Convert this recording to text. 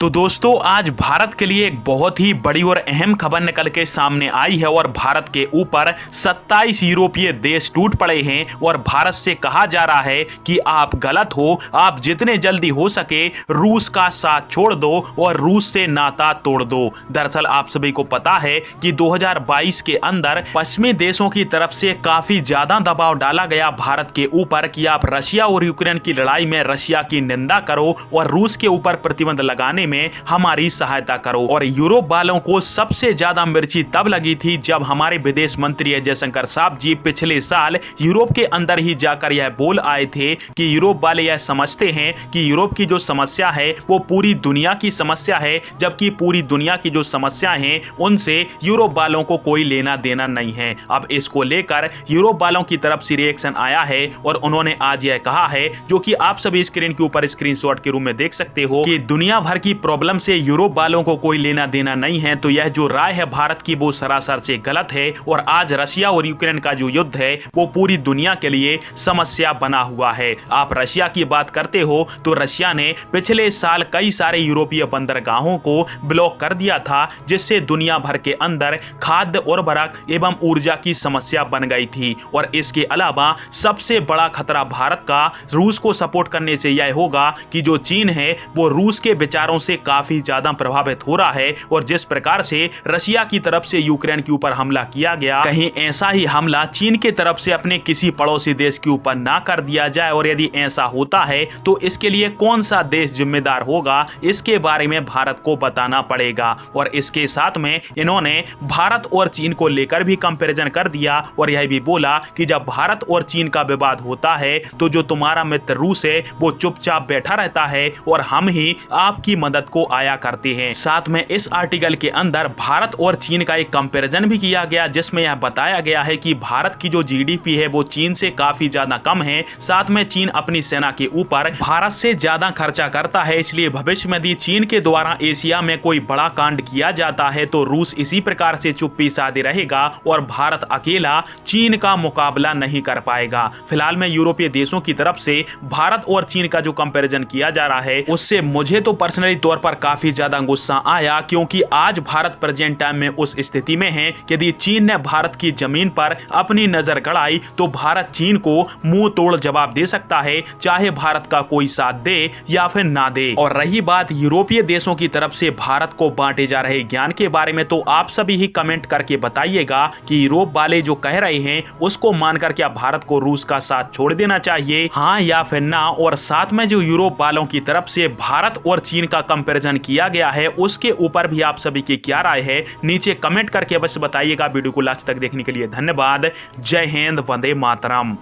तो दोस्तों आज भारत के लिए एक बहुत ही बड़ी और अहम खबर निकल के सामने आई है और भारत के ऊपर 27 यूरोपीय देश टूट पड़े हैं और भारत से कहा जा रहा है कि आप गलत हो, आप जितने जल्दी हो सके रूस का साथ छोड़ दो और रूस से नाता तोड़ दो। दरअसल आप सभी को पता है कि 2022 के अंदर पश्चिमी देशों की तरफ से काफी ज्यादा दबाव डाला गया भारत के ऊपर कि आप रशिया और यूक्रेन की लड़ाई में रशिया की निंदा करो और रूस के ऊपर प्रतिबंध लगाने में हमारी सहायता करो। और यूरोप वालों को सबसे ज्यादा मिर्ची तब लगी थी जब हमारे विदेश मंत्री जयशंकर साहब जी पिछले साल यूरोप के अंदर ही जाकर यह बोल आए थे कि यूरोप वाले यह समझते हैं कि यूरोप की जो समस्या है वो पूरी दुनिया की समस्या है, जबकि पूरी दुनिया की जो समस्या है उनसे यूरोप वालों को कोई लेना देना नहीं है। अब इसको लेकर यूरोप वालों की तरफ से रिएक्शन आया है और उन्होंने आज यह कहा है, जो कि आप सभी स्क्रीन के ऊपर स्क्रीनशॉट के रूप में देख सकते हो, कि दुनिया भर की प्रॉब्लम से यूरोप वालों को कोई लेना देना नहीं है। तो यह जो राय है भारत की वो सरासर से गलत है और आज रशिया और यूक्रेन का जो युद्ध है वो पूरी दुनिया के लिए समस्या बना हुआ है। आप रशिया की बात करते हो तो रशिया ने पिछले साल कई सारे यूरोपीय बंदरगाहों को ब्लॉक कर दिया था, जिससे दुनिया भर के अंदर खाद्य उर्वरक एवं ऊर्जा की समस्या बन गई थी। और इसके अलावा सबसे बड़ा खतरा भारत का रूस को सपोर्ट करने से यह होगा कि जो चीन है वो रूस के विचारों से काफी ज्यादा प्रभावित हो रहा है। और जिस प्रकार से रशिया की तरफ से यूक्रेन के ऊपर हमला किया गया, कहीं ऐसा ही हमला चीन के तरफ से अपने किसी पड़ोसी देश के ऊपर ना कर दिया जाए। और यदि ऐसा होता है तो इसके लिए कौन सा देश जिम्मेदार होगा, इसके बारे में भारत को बताना पड़ेगा। और इसके साथ में इन्होंने भारत और चीन को लेकर भी कंपैरिजन कर दिया और यह भी बोला कि जब भारत और चीन का विवाद होता है तो जो तुम्हारा मित्र रूस है वो चुपचाप बैठा रहता है और हम ही आपकी मदद को आया करते हैं। साथ में इस आर्टिकल के अंदर भारत और चीन का एक कंपैरिजन भी किया गया, जिसमें यह बताया गया है कि भारत की जो जीडीपी है वो चीन से काफी ज्यादा कम है। साथ में चीन अपनी सेना के ऊपर भारत से ज्यादा खर्चा करता है, इसलिए भविष्य में यदि चीन के द्वारा एशिया में कोई बड़ा कांड किया जाता है तो रूस इसी प्रकार से चुप्पी साधे रहेगा और भारत अकेला चीन का मुकाबला नहीं कर पाएगा। फिलहाल में यूरोपीय देशों की तरफ से भारत और चीन का जो कंपैरिजन किया जा रहा है उससे मुझे तो पर्सनली तौर पर काफी ज्यादा गुस्सा आया, क्योंकि आज भारत प्रेजेंट टाइम में उस स्थिति में है कि यदि चीन ने भारत की जमीन पर अपनी नजर गड़ाई तो भारत चीन को मुंह तोड़ जवाब दे सकता है, चाहे भारत का कोई साथ दे या फिर ना दे। और रही बात यूरोपीय देशों की तरफ से भारत को बांटे जा रहे ज्ञान के बारे में, तो आप सभी ही कमेंट करके बताइएगा कि यूरोप वाले जो कह रहे हैं उसको मानकर क्या भारत को रूस का साथ छोड़ देना चाहिए, हाँ या फिर ना। और साथ में जो यूरोप वालों की तरफ से भारत और चीन का कंपैरिजन किया गया है उसके ऊपर भी आप सभी की क्या राय है, नीचे कमेंट करके अवश्य बताइएगा। वीडियो को लास्ट तक देखने के लिए धन्यवाद। जय हिंद, वंदे मातरम।